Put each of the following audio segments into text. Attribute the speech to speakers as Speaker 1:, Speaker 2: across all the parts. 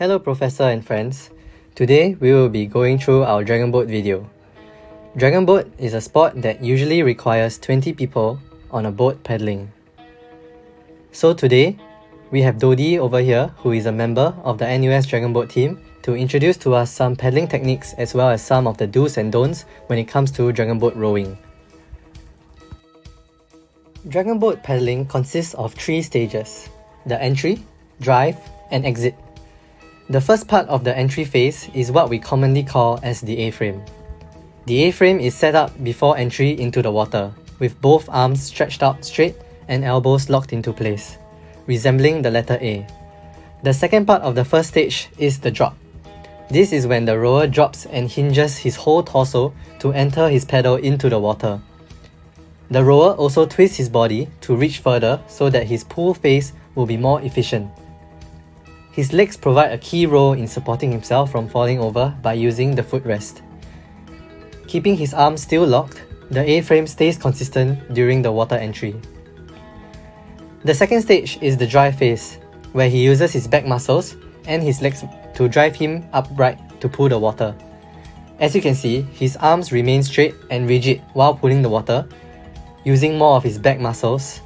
Speaker 1: Hello Professor and friends. Today we will be going through our Dragon Boat video. Dragon Boat is a sport that usually requires 20 people on a boat paddling. So today, we have Dodi over here, who is a member of the NUS Dragon Boat team, to introduce to us some paddling techniques as well as some of the do's and don'ts when it comes to Dragon Boat rowing. Dragon Boat paddling consists of 3 stages: the entry, drive, and exit. The first part of the entry phase is what we commonly call as the A-frame. The A-frame is set up before entry into the water, with both arms stretched out straight and elbows locked into place, resembling the letter A. The second part of the first stage is the drop. This is when the rower drops and hinges his whole torso to enter his paddle into the water. The rower also twists his body to reach further so that his pull phase will be more efficient. His legs provide a key role in supporting himself from falling over by using the footrest. Keeping his arms still locked, the A-frame stays consistent during the water entry. The second stage is the drive phase, where he uses his back muscles and his legs to drive him upright to pull the water. As you can see, his arms remain straight and rigid while pulling the water, using more of his back muscles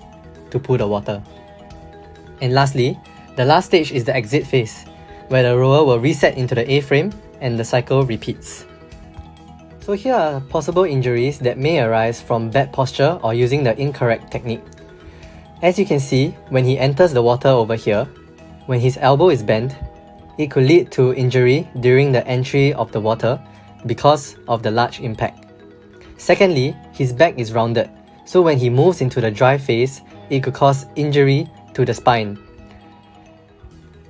Speaker 1: to pull the water. And lastly, the last stage is the exit phase, where the rower will reset into the A-frame and the cycle repeats. So here are possible injuries that may arise from bad posture or using the incorrect technique. As you can see, when he enters the water over here, when his elbow is bent, it could lead to injury during the entry of the water because of the large impact. Secondly, his back is rounded, so when he moves into the drive phase, it could cause injury to the spine.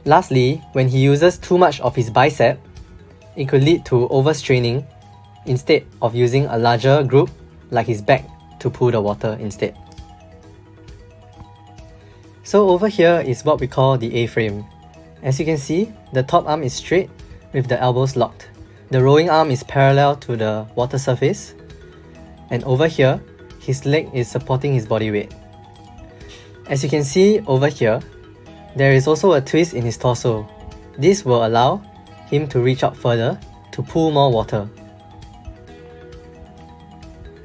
Speaker 1: Lastly, when he uses too much of his bicep, it could lead to overstraining instead of using a larger group like his back to pull the water instead. So over here is what we call the A-frame. As you can see, the top arm is straight with the elbows locked. The rowing arm is parallel to the water surface, and over here, his leg is supporting his body weight. As you can see over here, there is also a twist in his torso. This will allow him to reach out further to pull more water.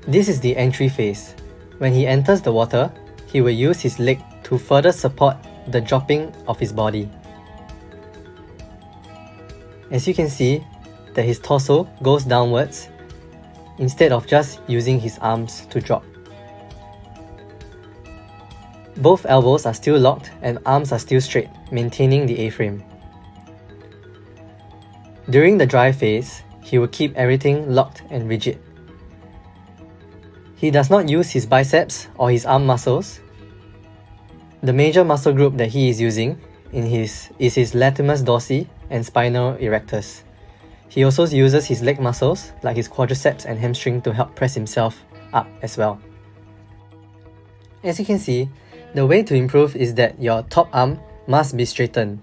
Speaker 1: This is the entry phase. When he enters the water, he will use his leg to further support the dropping of his body. As you can see, that his torso goes downwards instead of just using his arms to drop. Both elbows are still locked and arms are still straight, maintaining the A-frame. During the drive phase, he will keep everything locked and rigid. He does not use his biceps or his arm muscles. The major muscle group that he is using is his latissimus dorsi and spinal erectus. He also uses his leg muscles like his quadriceps and hamstring to help press himself up as well. As you can see, the way to improve is that your top arm must be straightened.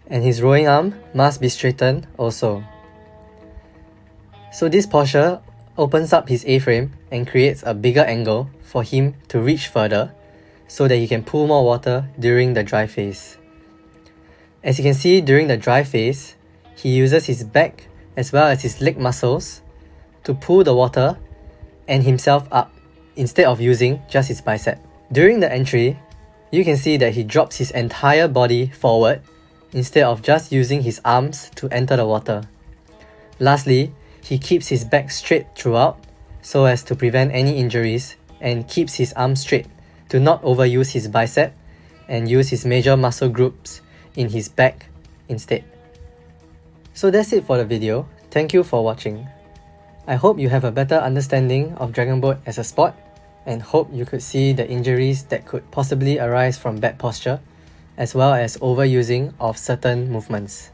Speaker 1: And his rowing arm must be straightened also. So this posture opens up his A-frame and creates a bigger angle for him to reach further so that he can pull more water during the drive phase. As you can see, during the drive phase, he uses his back as well as his leg muscles to pull the water and himself up instead of using just his bicep. During the entry, you can see that he drops his entire body forward instead of just using his arms to enter the water. Lastly, he keeps his back straight throughout so as to prevent any injuries and keeps his arms straight to not overuse his bicep and use his major muscle groups in his back instead. So that's it for the video. Thank you for watching. I hope you have a better understanding of Dragon Boat as a sport and hope you could see the injuries that could possibly arise from bad posture as well as overusing of certain movements.